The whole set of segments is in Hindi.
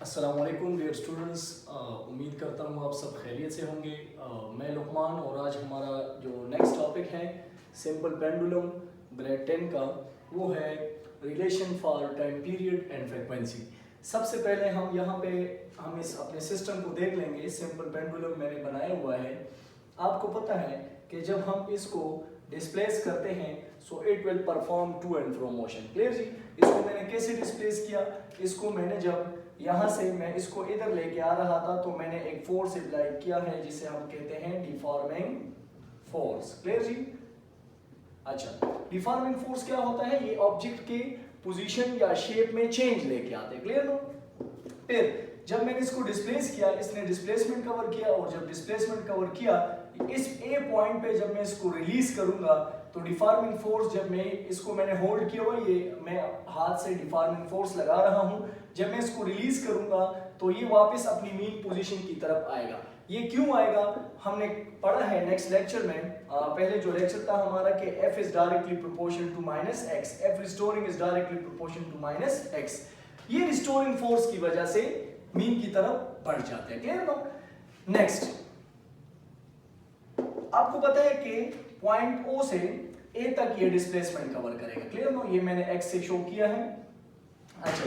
अस्सलामुअलैकुम डियर स्टूडेंट्स, उम्मीद करता हूँ आप सब खैरियत से होंगे। मैं लुकमान और आज हमारा जो नेक्स्ट टॉपिक है सिंपल पेंडुलम ग्रेड 10 का, वो है relation for time period and frequency. सबसे पहले हम इस अपने सिस्टम को देख लेंगे। सिंपल पेंडुलम मैंने बनाया हुआ है। आपको पता है कि जब हम इसको डिस्प्लेस करते हैं so it will perform to and fro motion. Clear जी। इसको मैंने कैसे डिस्प्लेस किया? इसको मैंने जब यहाँ से मैं इसको इधर लेके आ रहा था तो मैंने एक फोर्स अप्लाई किया है जिसे हम कहते हैं डिफॉर्मिंग फोर्स। क्लियर जी। अच्छा, डिफॉर्मिंग फोर्स क्या होता है? ये ऑब्जेक्ट के पोजीशन या शेप में चेंज लेके आते हैं। Clear no? फिर जब मैंने इसको डिस्प्लेस किया, इसने डिस्प्लेसमेंट कवर किया, और जब डिस्प्लेसमेंट कवर किया इस ए पॉइंट पे जब मैं इसको रिलीज करूंगा तो डिफॉर्मिंग फोर्स, जब मैंने होल्ड किया हुआ, ये मैं हाथ से डिफॉर्मिंग फोर्स लगा रहा हूं, जब मैं इसको रिलीज करूंगा तो ये वापस अपनी मीन पोजीशन की तरफ आएगा। ये क्यों आएगा हमने पढ़ा है नेक्स्ट लेक्चर में। पहले जो लेक्चर था हमारा कि F is directly proportional to minus x, F restoring is directly proportional to minus x. ये रिस्टोरिंग फोर्स की वजह से मीन की तरफ बढ़ जाते हैं। क्लियर ना? नेक्स्ट, आपको पता है कि पॉइंट O से A तक ये डिस्प्लेसमेंट कवर करेगा। क्लियर ना? ये मैंने X से शो किया है। अच्छा,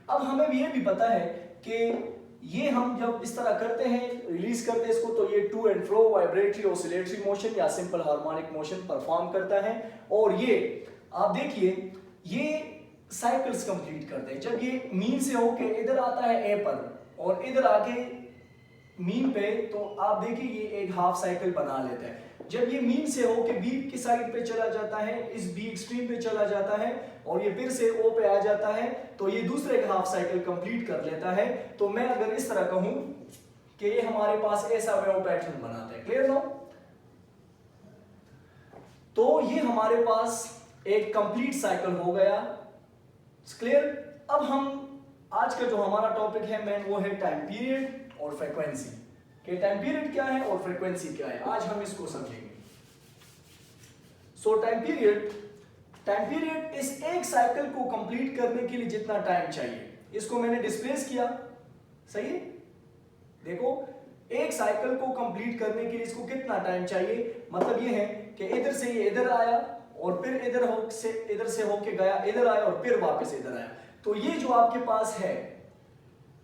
अब हमें ये भी पता है कि ये हम जब इस तरह करते हैं, रिलीज करते हैं इसको, तो ये to and fro vibratory oscillatory motion या सिंपल हार्मोनिक मोशन परफॉर्म करता है। और ये आप देखिए, ये साइकिल्स कंप्लीट करते हैं। जब ये मीन से होके इधर आता है ए पर और इधर आके मीन पे, तो आप देखिए ये एक हाफ साइकिल बना लेता है। जब ये मीन से होके बी की साइड पे चला जाता है, इस बी एक्सट्रीम पे चला जाता है और ये फिर से ओ पे आ जाता है, तो ये दूसरे का हाफ साइकिल कंप्लीट कर लेता है। तो मैं अगर इस तरह कहूं कि ये हमारे पास ऐसा वेव पैटर्न बनाता है। Clear no? तो ये हमारे पास एक कंप्लीट साइकिल हो गया। क्लियर? अब हम आज का जो हमारा टॉपिक है मेन, वो है टाइम पीरियड और फ्रीक्वेंसी। कि टाइम पीरियड क्या है और फ्रीक्वेंसी क्या है, आज हम इसको समझेंगे। सो टाइम पीरियड इस एक साइकिल को कंप्लीट करने के लिए जितना टाइम चाहिए, इसको मैंने डिस्प्लेस किया। सही है? देखो, एक साइकिल को कंप्लीट करने के लिए इसको कितना टाइम चाहिए, मतलब ये है कि इधर से ये इधर आया और फिर इधर से होके गया, इधर आया और फिर वापस इधर आया। तो ये जो आपके पास है,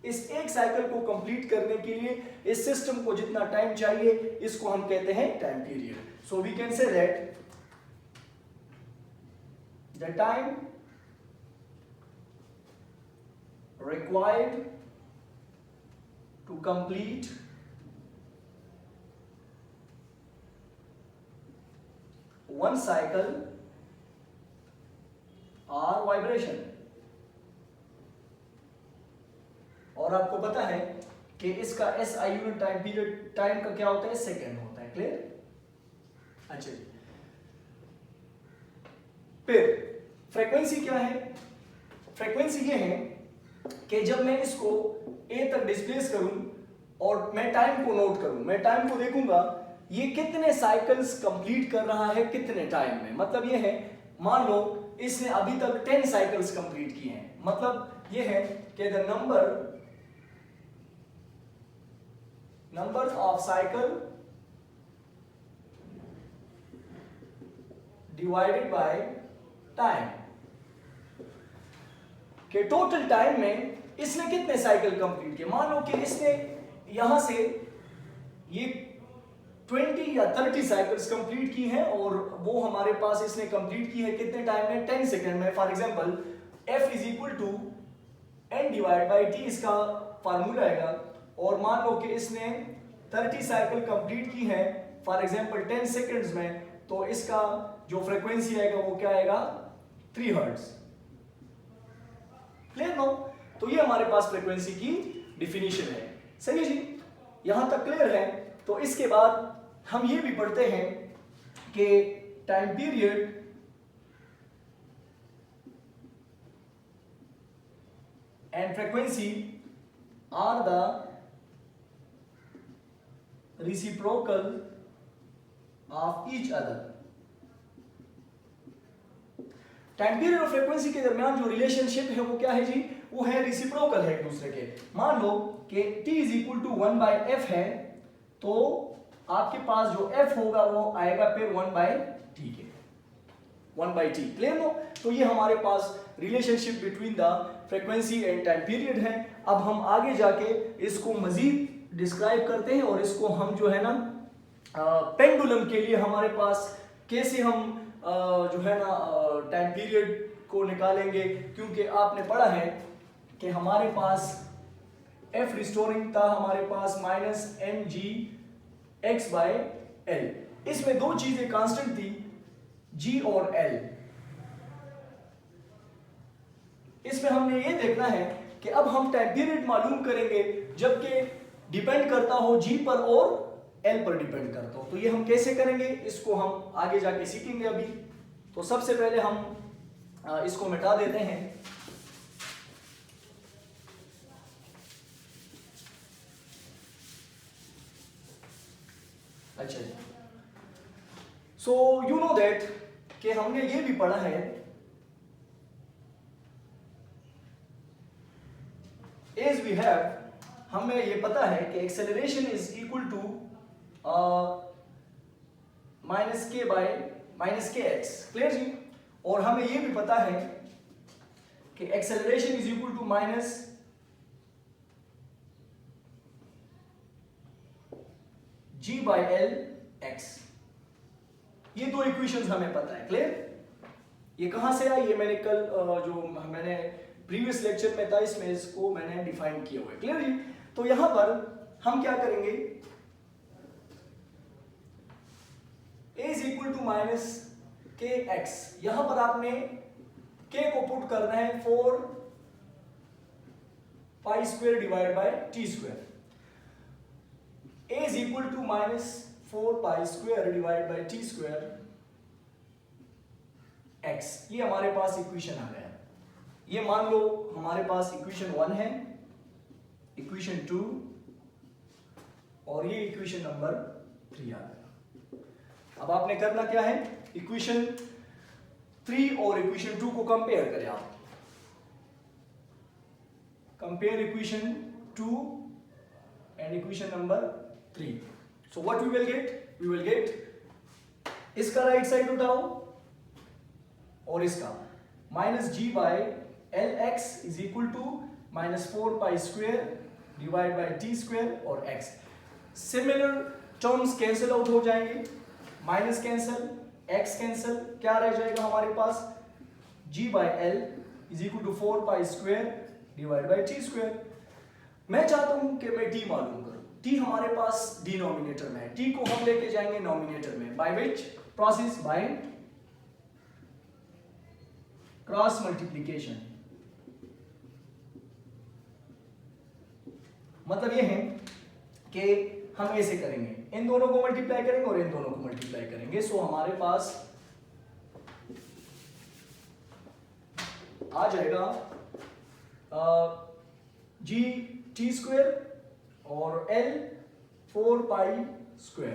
इस एक साइकिल को कंप्लीट करने के लिए इस सिस्टम को जितना टाइम चाहिए, इसको हम कहते हैं time period. So we can say that the time required to complete one cycle or vibration। और आपको पता है कि इसका SI unit time period, time का क्या होता है? सेकेंड होता है। क्लियर? अच्छा जी। फिर फ्रीक्वेंसी क्या है? फ्रीक्वेंसी ये है कि जब मैं इसको A तक डिस्प्लेस करूं और मैं टाइम को नोट करूं, मैं टाइम को देखूंगा ये कितने साइकिल्स कंप्लीट कर रहा है कितने टाइम में। मतलब ये है, मान लो इसने अभी तक 10 साइकिल्स कंप्लीट किए हैं, मतलब ये है कि the number of cycle divided by time, कि टोटल टाइम में इसने कितने साइकिल कंप्लीट किए। मान लो कि इसने यहां से ये 20 या 30 साइकिल्स कंप्लीट की हैं और वो हमारे पास इसने कंप्लीट की है कितने टाइम में? 10 सेकंड में। For example F is equal to n divide by t इसका फार्मूला आएगा। और मान लो कि इसने 30 साइकिल कंप्लीट की है फॉर एग्जांपल 10 सेकंड्स में, तो इसका जो फ्रीक्वेंसी आएगा वो क्या आएगा? 3 हर्ट्ज। Clear no? तो ये हमारे पास फ्रीक्वेंसी की डिफिनीशन है। सही है जी? यहां तक क्लियर है? तो इसके बाद हम ये भी पढ़ते हैं कि time period and frequency are the reciprocal of each other। Time period और फ्रीक्वेंसी के दरमियान जो रिलेशनशिप है वो क्या है जी, वो है रेसिप्रोकल है एक दूसरे के। मान लो कि t is equal to 1/f है, तो आपके पास जो f होगा वो आएगा फिर 1/t के, 1/t। Clear no? तो ये हमारे पास relationship between the frequency and time period है। अब हम आगे जाके इसको मजीद डिस्क्राइब करते हैं और इसको हम जो है ना पेंडुलम के लिए हमारे पास कैसे हम जो है ना टाइम पीरियड को निकालेंगे, क्योंकि आपने पढ़ा है कि हमारे पास f रिस्टोरिंग था हमारे पास -mg(x/l). इसमें दो चीजें कांस्टेंट थी, g और l। इसमें हमने ये देखना है कि अब हम टाइम पीरियड मालूम करेंगे जबकि डिपेंड करता हो g पर और l पर डिपेंड करता हो। तो ये हम कैसे करेंगे, इसको हम आगे जाके सीखेंगे अभी। तो सबसे पहले हम इसको मिटा देते हैं। अच्छा जी, सो यू नो दैट कि हमने ये भी पढ़ा है एज वी हैव, हमें ये पता है कि acceleration is equal to -k/-kx। Clear जी? और हमें ये भी पता है कि acceleration is equal to -g/L(x). ये दो इक्वेशंस हमें पता है। क्लियर? ये कहां से आई, ये मैंने कल जो मैंने प्रीवियस लेक्चर में था इसमें इसको मैंने डिफाइन किया हुआ है। क्लियर जी? तो यहां पर हम क्या करेंगे, a is equal to -kx। यहां पर आपने k को पुट करना है 4π² divide by t²। a is equal to -4π² divide by t² x। ये हमारे पास इक्वेशन आ गया। ये मान लो हमारे पास इक्वेशन 1 है, इक्वेशन 2 और ये इक्वेशन नंबर 3 आ गया। अब आपने करना क्या है, इक्वेशन 3 और इक्वेशन 2 को कंपेयर करें आप। Compare equation 2 and equation number 3। So what we will get, we will get इसका राइट साइड उठाओ और इसका -g/Lx is equal to -4π² divide by t² और x। Similar terms cancel out हो जाएंगे, माइनस कैंसिल, x कैंसिल, क्या रह जाएगा हमारे पास, g/L is equal to 4π² divide by t²। मैं चाहता हूं कि मैं t मालूम करूं। t हमारे पास डिनोमिनेटर में है, t को हम लेके जाएंगे नोमिनेटर में। By which process, by cross multiplication. मतलब ये है कि हम ऐसे करेंगे, इन दोनों को मल्टीप्लाई करेंगे और इन दोनों को मल्टीप्लाई करेंगे। सो हमारे पास आ जाएगा g(t²) और l 4π²।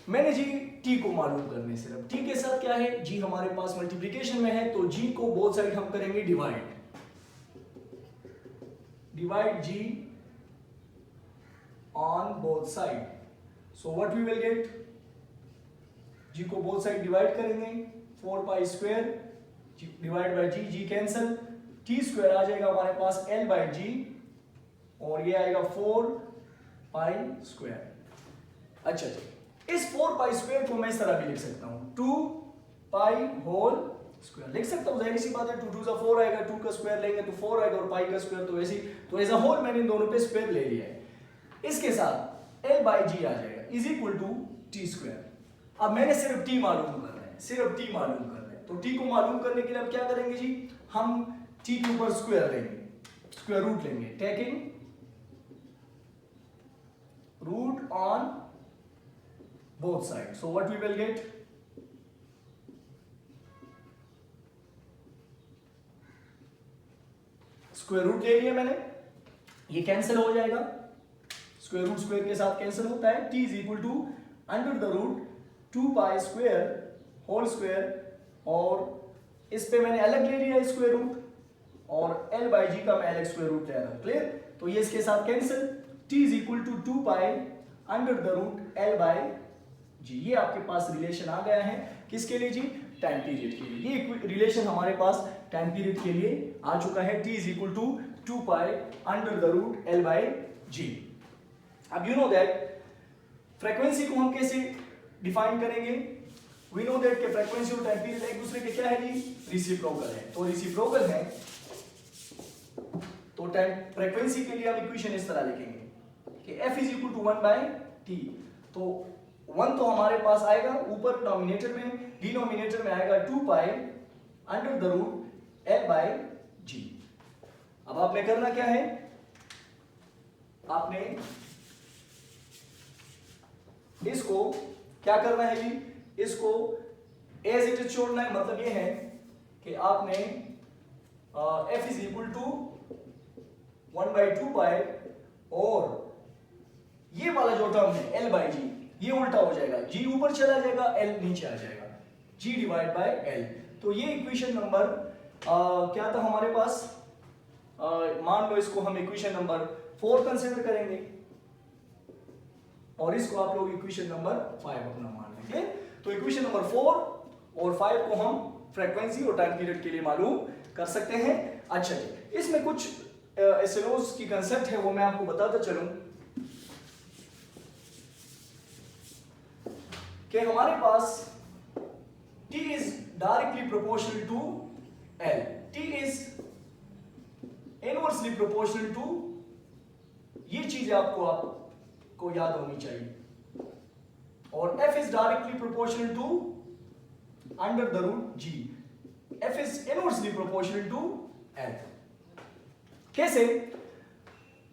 मैंने जी t को मालूम करने सिर्फ, t के साथ क्या है, g हमारे पास मल्टीप्लिकेशन में है, तो g को बोथ साइड हम करेंगे divide g on both side। so what we will get, g को both side डिवाइड करेंगे 4π² divide by g cancel, t² आ जाएगा हमारे पास l/g और ये आएगा 4π²। अच्छा जी, इस 4π² को मैं इस तरह भी लिख सकता हूं, 2π² लिख सकता हूं। जाहिर सी बात है 2 2 सा 4 आएगा, 2 का स्क्वायर लेंगे तो 4 आएगा और पाई का स्क्वायर तो ऐसे, तो एज अ होल मैंने इन दोनों पे स्क्वायर ले लिया है। इसके साथ l/g आ जाएगा इज इक्वल टू t²। अब मैंने सिर्फ t मालूम करना है, सिर्फ t मालूम करना है। तो t को मालूम करने के लिए अब क्या करेंगे जी, हम t के ऊपर स्क्वायर लेंगे, स्क्वायर रूट लेंगे, taking root on both sides। so what we will get, square root ले लिया मैंने, ये कैंसिल हो जाएगा, स्क्वायर रूट स्क्वायर के साथ कैंसिल होता है। t is equal to under the root 2π² whole square और इस पे मैंने अलग ले लिया स्क्वायर रूट, और L बाई जी का मैं अलग स्क्वायर रूट ले रहा हूं। क्लियर? तो ये इसके साथ cancel, t is equal to 2 pi under the root L by G. ये आपके पास रिलेशन आ गया है किसके लिए जी? टाइम पीरियड के लिए। ये रिलेशन हमारे पास टाइम पीरियड के लिए आ चुका है, t is equal to 2 pi under the root L by G. अब यू नो दैट फ्रीक्वेंसी को हम कैसे डिफाइन करेंगे? वी नो दैट के फ्रीक्वेंसी और टाइम पीरियड एक दूसरे के क्या है जी? रेसिप्रोकल है। तो रेसिप्रोकल है तो टाइम फ्रीक्वेंसी के लिए हम इक्वेशन इस तरह लिखेंगे कि f is equal to 1 by t। तो 1 तो हमारे पास आएगा ऊपर डिनोमिनेटर में, डिनोमिनेटर में आएगा 2 pi under the root L by G. अब आपने करना क्या है? आपने इसको क्या करना है जी? इसको एज इट इज छोड़ना है। मतलब ये है कि आपने f is equal to 1 by 2 pi, और ये वाला जो टर्म है L बाई जी, ये उल्टा हो जाएगा, g ऊपर चला जाएगा, L नीचे आ जाएगा, g डिवाइड बाय L। तो ये इक्वेशन नंबर क्या था हमारे पास? मान लो इसको हम इक्वेशन नंबर 4 कंसीडर करेंगे, और इसको आप लोग इक्वेशन नंबर 5 अपना मान लेंगे। तो इक्वेशन नंबर 4 और 5 को हम फ्रीक्वेंसी और टाइम पीरियड के लिए मालूम कर सकते हैं। अच्छा जी, इसमें कुछ एसएलओस की कंसेप्ट है, वो मैं आपको बताता चलूं कि हमारे पास T is directly proportional to L, T is inversely proportional to, ये चीज आपको याद होनी चाहिए, और F is directly proportional to under the root G, F is inversely proportional to L। कैसे?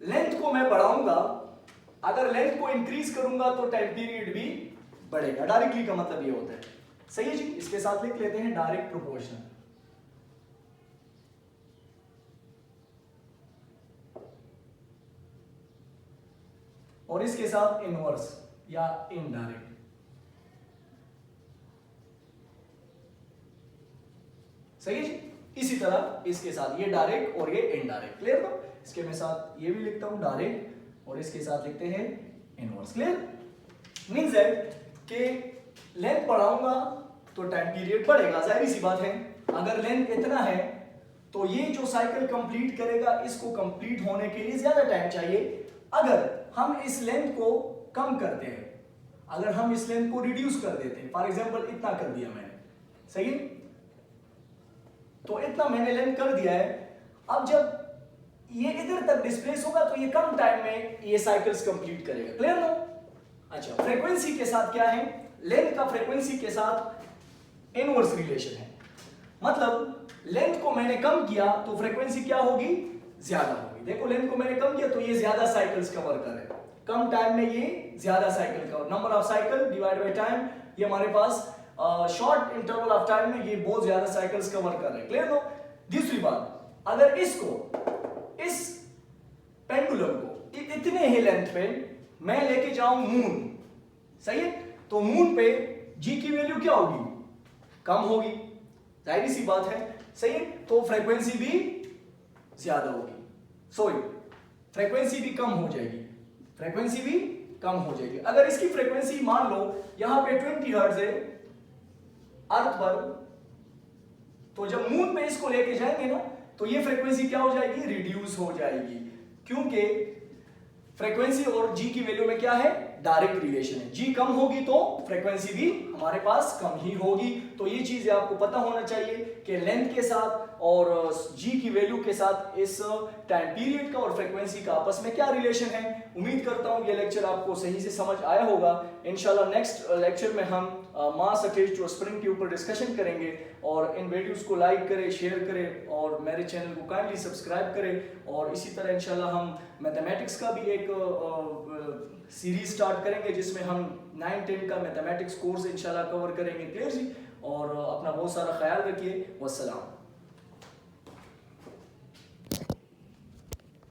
लेंथ को मैं बढ़ाऊंगा, अगर लेंथ को इंक्रीज करूंगा तो टाइम पीरियड भी बढ़ेगा। डायरेक्टली का मतलब ये होता है। सही है जी? इसके साथ लिख लेते हैं डायरेक्ट प्रोपोर्शनल, और इसके साथ इनवर्स या इनडायरेक्ट। सही है जी? इसी तरह इसके साथ ये डायरेक्ट और ये इनडायरेक्ट। क्लियर? तो इसके मैं साथ ये भी लिखता हूं डायरेक्ट, और इसके साथ लिखते हैं इनवर्स। क्लियर? मींस दैट कि लेंथ बढ़ाऊंगा तो टाइम पीरियड बढ़ेगा, जाहिर सी बात है। अगर लेंथ इतना है तो ये जो साइकिल कंप्लीट करेगा, इसको कंप्लीट होने के लिए ज्यादा टाइम चाहिए। अगर हम इस लेंथ को कम करते हैं, अगर हम इस लेंथ को रिड्यूस कर देते हैं, फॉर एग्जांपल इतना कर दिया मैंने, सही है? तो इतना मैंने लेंथ कर दिया है। अब जब ये इधर तक डिस्प्लेस होगा तो ये कम टाइम में ये साइकिल्स कंप्लीट करेगा। Clear no? अच्छा, फ्रीक्वेंसी के साथ क्या है? लेंथ का फ्रीक्वेंसी के साथ इनवर्स रिलेशन है। मतलब लेंथ को मैंने कम किया तो फ्रीक्वेंसी क्या होगी? ज्यादा होगी। देखो, लेंथ को मैंने कम किया तो ये ज्यादा साइकिल्स कवर करे, कम टाइम में ये ज्यादा cycle cover, number of cycle divide by time, ये हमारे पास शॉर्ट इंटरवल ऑफ टाइम में ये बहुत ज्यादा साइकिल्स कवर कर रहे हैं। क्लियर हो? दूसरी बात, अगर इसको, इस पेंडुलम को इतने ही लेंथ पे मैं लेके जाऊं मून, सही है? तो मून पे जी की वैल्यू क्या होगी? कम होगी, जाहिर सी बात है। सही है? तो फ्रीक्वेंसी भी ज्यादा होगी, सॉरी फ्रीक्वेंसी भी कम हो जाएगी, फ्रीक्वेंसी भी कम हो जाएगी। अगर इसकी फ्रीक्वेंसी मान लो यहां पे 20 हर्ट्ज है अर्थ पर, तो जब मून पे इसको लेके जाएंगे ना तो ये फ्रीक्वेंसी क्या हो जाएगी? रिड्यूस हो जाएगी, क्योंकि फ्रीक्वेंसी और जी की वैल्यू में क्या है? डायरेक्ट रिलेशन है। जी कम होगी तो फ्रीक्वेंसी भी हमारे पास कम ही होगी। तो ये चीजें आपको पता होना चाहिए कि लेंथ के साथ और जी की वैल्यू के साथ इस टाइम पीरियड का और फ्रीक्वेंसी का आपस में क्या रिलेशन है। उम्मीद करता हूं ये लेक्चर आपको सही से समझ आया होगा। इंशाल्लाह नेक्स्ट लेक्चर में हम मास अटैच्ड टू स्प्रिंग के ऊपर डिस्कशन करेंगे। और इन वीडियोस को लाइक करें, शेयर करें और मेरे चैनल को काइंडली सब्सक्राइब करें। और इसी तरह इंशाल्लाह हम मैथमेटिक्स का भी एक सीरीज स्टार्ट करेंगे जिसमें हम 9-10 का मैथमेटिक्स कोर्स इंशाल्लाह कवर करेंगे। क्लियर जी? और अपना बहुत सारा ख्याल रखिए। वस्सलाम।